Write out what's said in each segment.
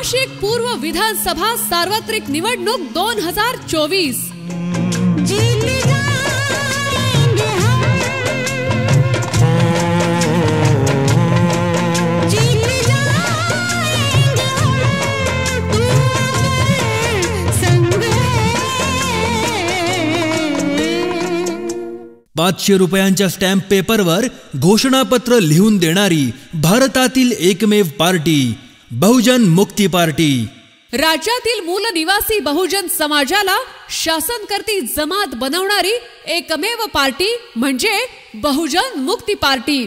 नाशिक पूर्व विधानसभा सार्वत्रिक निवडणूक 2024। ₹500 स्टॅम्प पेपरवर घोषणापत्र लिहून देणारी भारतातील एकमेव पार्टी बहुजन मुक्ती पार्टी। राज्यातील मूल निवासी बहुजन समाजाला शासनकर्ती जमात बनवणारी एकमेव पार्टी म्हणजे बहुजन मुक्ती पार्टी।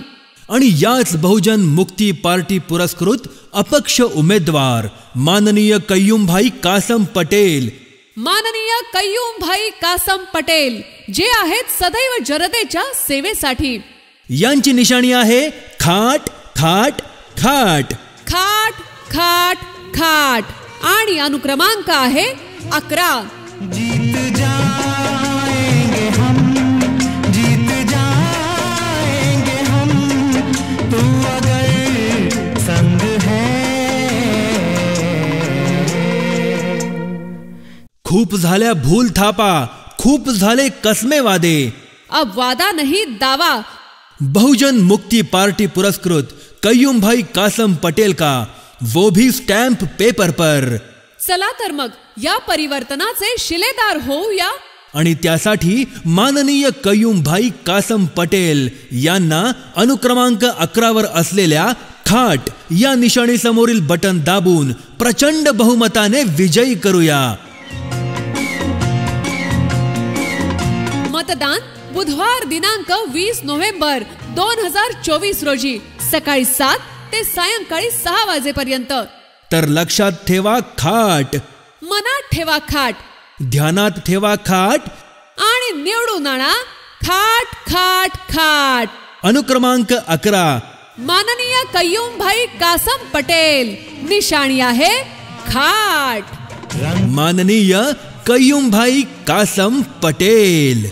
आणि याच बहुजन मुक्ती पार्टी पुरस्कृत अपक्ष उमेदवार माननीय कय्यूमभाई कासम पटेल, माननीय कय्यूमभाई कासम पटेल जे आहेत सदैव जनतेच्या सेवेसाठी। यांची निशाणी आहे खाट खाट खाट खाट खाट खाट आणि अनुक्रमांक आहे 11। जीत जाएंगे हम, जीत जाएंगे हम, तू अगर संग है। खूप झाल्या भूल थापा, खूप झाले कसमे वादे, अब वादा नहीं दावा। बहुजन मुक्ति पार्टी पुरस्कृत कय्यूमभाई कासम पटेल का वो भी स्टॅम्प पेपर पर। चला तर मग या परिवर्तनाचे शिलेदार होऊया आणि त्यासाठी माननीय कय्यूमभाई कासम पटेल यांना अनुक्रमांक 11 वर असलेल्या खाट या निशाणी समोरील बटन दाबून प्रचंड बहुमताने विजयी करूया। मतदान बुधवार दिनांक 20 नोव्हेंबर 2024 रोजी सकाळी 7 ते सायंकाळी 6 वाजेपर्यंत। तर लक्षात ठेवा खाट, मनात ठेवा खाट, ध्यानात ठेवा खाट आणि निवडून आणा खाट खाट खाट। अनुक्रमांक 11 माननीय कय्यूमभाई कासम पटेल, निशाणी आहे खाट। माननीय कय्यूमभाई कासम पटेल।